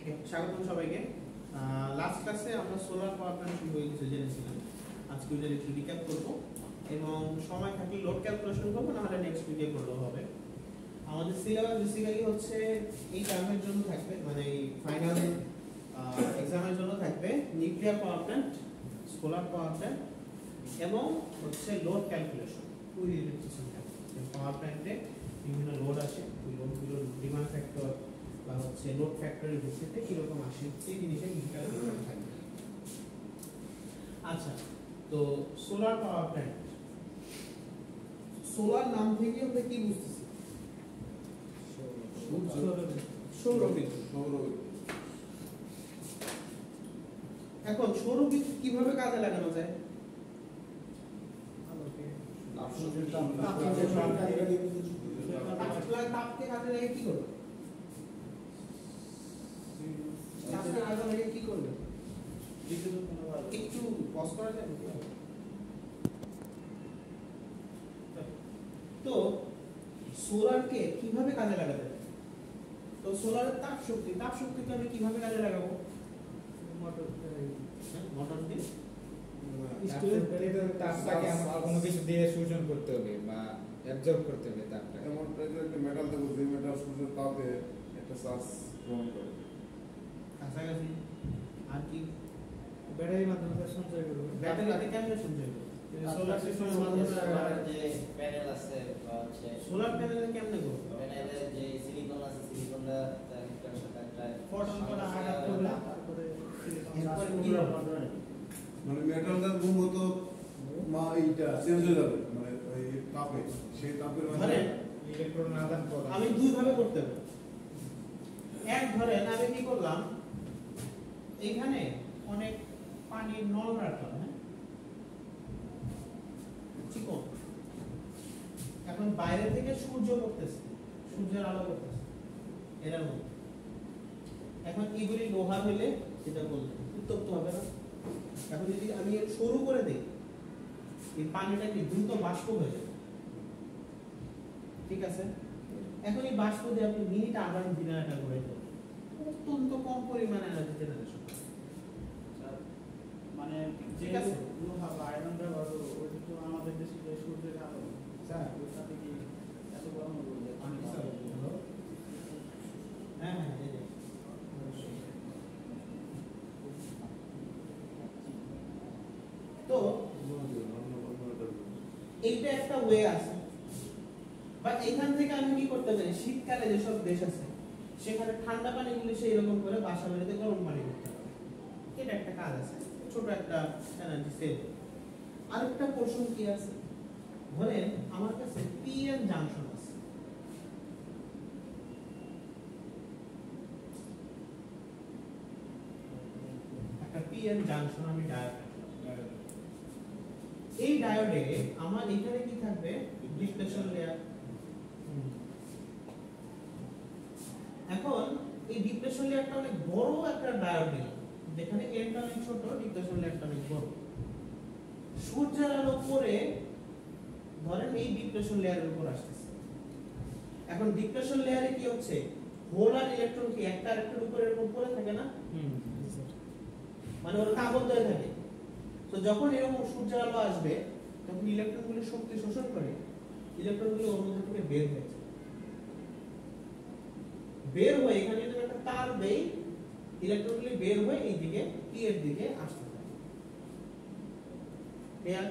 ওকে, স্বাগতম সবাইকে। লাস্ট ক্লাসে আমরা সোলার পাওয়ার প্ল্যান্ট সম্পর্কে কিছু জেনেছিলাম। আজকে ওইটা একটু রিক্যাপ করব এবং সময় থাকলে লোড ক্যালকুলেশন করব, না হলে নেক্সট উইকে করলেও হবে। আমাদের সিলেবাস বেসিক্যালি হচ্ছে এই টার্মের জন্য থাকবে, মানে এই ফাইনাল এক্সামের জন্য থাকবে nuclear power plant, solar power plant এবং হচ্ছে লোড ক্যালকুলেশন। ওই রিলেটেড কিছু থাকবে। পাওয়ার প্ল্যান্টে বিভিন্ন লোড আসে, ওই লোডগুলোর ডিমান্ড ফ্যাক্টর বা হচ্ছে লোড ফ্যাক্টরের ভিত্তিতে কিরকম আসে সেই জিনিসের ক্যালকুলেশন থাকবে। আচ্ছা, তো সোলার পাওয়ার প্ল্যান্ট, সোলার নাম থেকে আমরা কি বুঝতেছি? সৌরবিদ্যুৎ। এখন সৌরবিদ্যুৎ কিভাবে কাজে লাগানো যায়? তাপকে কাজে লাগিয়ে কি করবে? তাপকে কাজে লাগিয়ে কি করবে? একটু পজ করা যায়? তো সোলারকে কিভাবে কাজে লাগাতে যায়? তো সোলারের তাপ শক্তিকে আমি কিভাবে কাজে লাগাবো? মোটর দিয়ে তাপটাকে আমরা কোনো কিছু দিয়ে শোষণ করতে হবে বা অ্যাবজর্ব করতে হবে তাপটা। এমন একটা মেটাল থেকে যে মেটাল সূর্যের তাপে একটা চার্জ গ্রহণ করে। কাছাকাছি আর কি? ব্যাটারির মাধ্যমে সঞ্চয় করবে। ব্যাটারিতে কেমনে সঞ্চয় করবে? সোলার সিস্টেমের মাধ্যমে যে প্যানেল আছে বা হচ্ছে সোলার প্যানেলে কেমনে করবে? প্যানেলে যে সিলিকন আছে, সিলিকনটা তার একটার সাথে একটা ফটন করা আঘাত করবে, তারপরে এরপরে কি হবে? মানে মেটালটার গুণগত এইটা চেঞ্জ হয়ে যাবে, মানে ওই তাপে, সেই তাপের ধরেন ইলেকট্রন আদান প্রদান আমি দুই ভাবে করতে পারি। এক, ধরেন আমি কি করলাম, এইখানে অনেক পানির নল রাখলাম, হ্যাঁ, চিকন। এখন বাইরে থেকে সূর্য পড়তেছে, সূর্যের আলো পড়তেছে এর মধ্যে। এখন এগুলি লোহা হইলে যেটা বলতে উত্তপ্ত হবে না। এখন যদি আমি সরু করে দিই, এই পানিটা কি দ্রুত বাষ্প হয়ে যাবে, ঠিক আছে? এখন এই বাষ্প দিয়ে আপনি মিনিটে আধা জেনারেটর করে দেবেন, অত্যন্ত কম পরিমাণে এনার্জি জেনারেশন, মানে ঠিক আছে? লোহা বা আয়রন ব্যবহার ওটা তো আমাদের দেশে যে সূর্যের আলো, স্যার ওর সাথে কি এত গরম হবে যে পানি হ্যাঁ হ্যাঁ, এই যে তো এইটা একটা ওয়ে আছে। বা এখান থেকে আমি কি করতে পারি, শীতকালে যেসব দেশ আছে সেখানে ঠান্ডা পানিগুলি সেই রকম করে বাসা বাড়িতে গরম পানি করতে পারে, এটা একটা কাজ আছে, ছোট একটা এনার্জি সেভ। আরেকটা পোর্শন কি আছে, ধরেন আমার কাছে পিএন জাংশন আছে। একটা পিএন জাংশন আমি ডায়োড, এই ডায়োডে আমার এখানে কি থাকবে, ডিপ্লেশন লেয়ার। এখন এই ডিপ্লেশন লেয়ারটা অনেক বড় একটা ডায়োড নিলাম, যেখানে এন্ডটা অনেক ছোট, ডিপ্লেশন লেয়ারটা অনেক বড়। সূর্যের আলো পড়ে ধরেন এই ডিপ্লেশন লেয়ারের উপর আসতেছে। এখন ডিপ্লেশন লেয়ারে কি হচ্ছে, হোল আর ইলেকট্রন কি একটা আরেকটার উপর এরকম পড়ে থাকে না, মানে ওর আবদ্ধ হয়ে থাকে। তো যখন এরকম সূর্যের আলো আসবে তখন ইলেকট্রনগুলো শক্তি শোষণ করে, ইলেকট্রনগুলো ওর মধ্যে থেকে বের হয়ে যায়। বের হয়ে এখানে যদি একটা তার দেই, ইলেকট্রনগুলো বের হয়ে এই দিকে পি এর দিকে আসতে থাকে। ক্লিয়ার?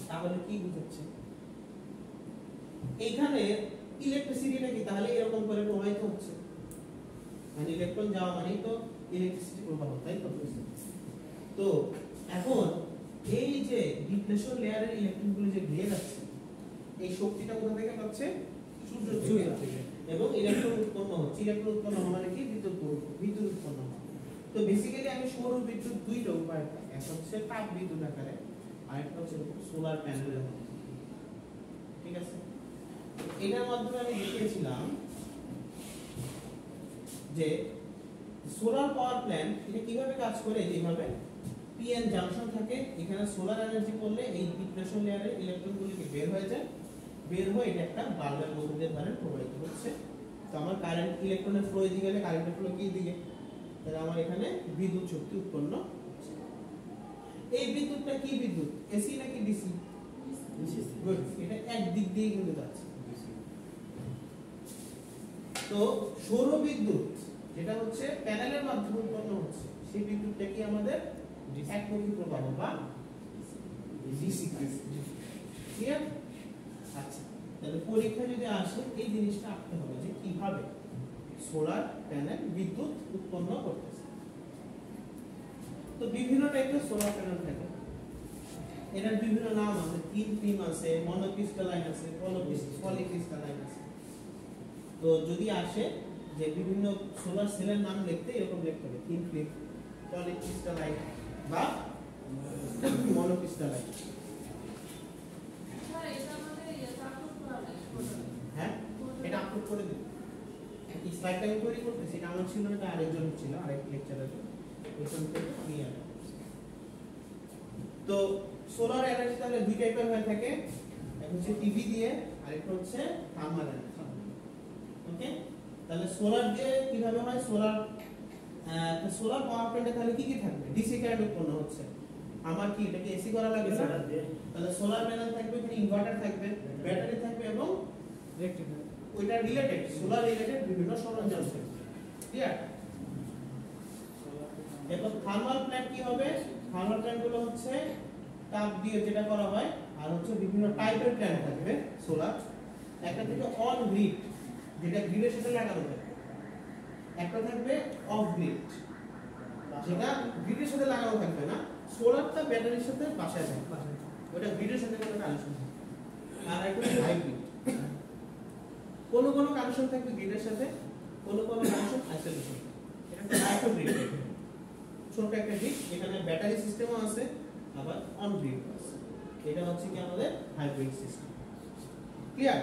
তাহলে কি বুঝাচ্ছে, এইখানে ইলেকট্রিসিটিটা কি তাহলে এরকম করে প্রবাহিত হচ্ছে, মানে ইলেকট্রন যাওয়া মানেই তো ইলেকট্রিসিটি প্রবাহ, তাই তো? তো এখন এই যে ডিপ্লেশন লেয়ারের ইলেকট্রনগুলো যে বের যাচ্ছে, এই শক্তিটা কোথা থেকে পাচ্ছে, সূর্য থেকে। এবং ইলেকট্রন উৎপন্ন হচ্ছে, ইলেকট্রন উৎপন্ন হওয়া মানে কি, বিদ্যুৎ উৎপন্ন হওয়া। তো বেসিক্যালি আমি সৌর বিদ্যুৎ দুইটা উপায় পাই, একটা হচ্ছে তাপ বিদ্যুৎ আকারে, আর একটা হচ্ছে সোলার প্যানেলের মাধ্যমে, ঠিক আছে? এটার মাধ্যমে আমি দেখিয়েছিলাম যে সোলার পাওয়ার প্ল্যান্ট এটা কিভাবে কাজ করে, যেভাবে পিএন জাংশন থাকে, এখানে সোলার এনার্জি পড়লে এই ডিপ্লেশন লেয়ারের ইলেকট্রনগুলিকে বের হয়ে যায়, বের হয়ে এটা একটা বাল্বের মধ্যে দিয়ে ধরেন প্রবাহিত হচ্ছে। তো আমার কারেন্ট ইলেকট্রনের ফ্লো এদিকে গেলে কারেন্টের ফ্লো কি দিকে, তাহলে আমার এখানে বিদ্যুৎ শক্তি উৎপন্ন হচ্ছে। এই বিদ্যুৎটা কি বিদ্যুৎ, এসি নাকি ডিসি? গুড, এটা এক দিক দিয়ে কিন্তু যাচ্ছে। তো সৌর বিদ্যুৎ যেটা হচ্ছে প্যানেলের মাধ্যমে উৎপন্ন হচ্ছে, সেই বিদ্যুৎটা কি আমাদের একমুখী প্রবাহ বা ডিসি। ক্লিয়ার? আচ্ছা, তাহলে পরীক্ষায় যদি আসে এই জিনিসটা আঁকতে হবে যে কিভাবে সোলার প্যানেল বিদ্যুৎ উৎপন্ন করতেছে। তো বিভিন্ন টাইপের সোলার প্যানেল থাকে, এটার বিভিন্ন নাম আছে, তিন ফিল্ম আছে, মনোক্রিস্টালাইন আছে, পলিক্রিস্টালাইন আছে। তো যদি আসে যে বিভিন্ন সোলার সেলের নাম লিখতে এরকম লিখতে হবে, তিন ফিল্ম, পলিক্রিস্টালাইন বা মনোক্রিস্টালাইন। হ্যাঁ, এটা আপলোড করে দিন। এই স্লাইডটা আমি তৈরি করতেছি, এটা আমার ছিল না, এটা আরেকজন ছিল, আরেক লেকচারার, ওইখান থেকে নিয়ে আসা। তো সোলার এনার্জি তাহলে দুই টাইপের হয়ে থাকে, একটা হচ্ছে টিভি দিয়ে, আরেকটা হচ্ছে থার্মাল এনার্জি। ওকে, তাহলে সোলার দিয়ে কিভাবে হয়? সোলার পাওয়ার প্ল্যান্টে তাহলে কি কি থাকবে? ডিসি কারেন্ট উৎপন্ন হচ্ছে। আমার কি এটা কি এসি করা লাগবে না? তাহলে সোলার প্যানেল থাকবে, এখানে ইনভার্টার থাকবে, ব্যাটারি থাকবে এবং ওইটা রিলেটেড সোলার রিলেটেড বিভিন্ন সরঞ্জাম থাকবে। ক্লিয়ার? এরপর থার্মাল প্ল্যান্ট কি হবে? থার্মাল প্ল্যান্ট গুলো হচ্ছে তাপ দিয়ে যেটা করা হয়, আর হচ্ছে বিভিন্ন টাইপের প্ল্যান্ট থাকবে সোলার। একটা থেকে অন গ্রিড, যেটা গ্রিডের সাথে লাগানো থাকবে, একটা থাকবে অফ গ্রিড, যেটা গ্রিডের সাথে লাগানো থাকবে না, সোলারটা ব্যাটারির সাথে বাসায় থাকবে, ওটা গ্রিডের সাথে কোনো কানেকশন থাকবে। আর একটা হচ্ছে হাইব্রিড, কোনো কানেকশন থাকবে গ্রিডের সাথে, কোনো কানেকশন আইসোলেশন। এটা একটা হাইব্রিড, ছোট একটা গ্রিড, এখানে ব্যাটারি সিস্টেমও আছে আবার অন গ্রিড আছে। এটা হচ্ছে কি আমাদের হাইব্রিড সিস্টেম। ক্লিয়ার?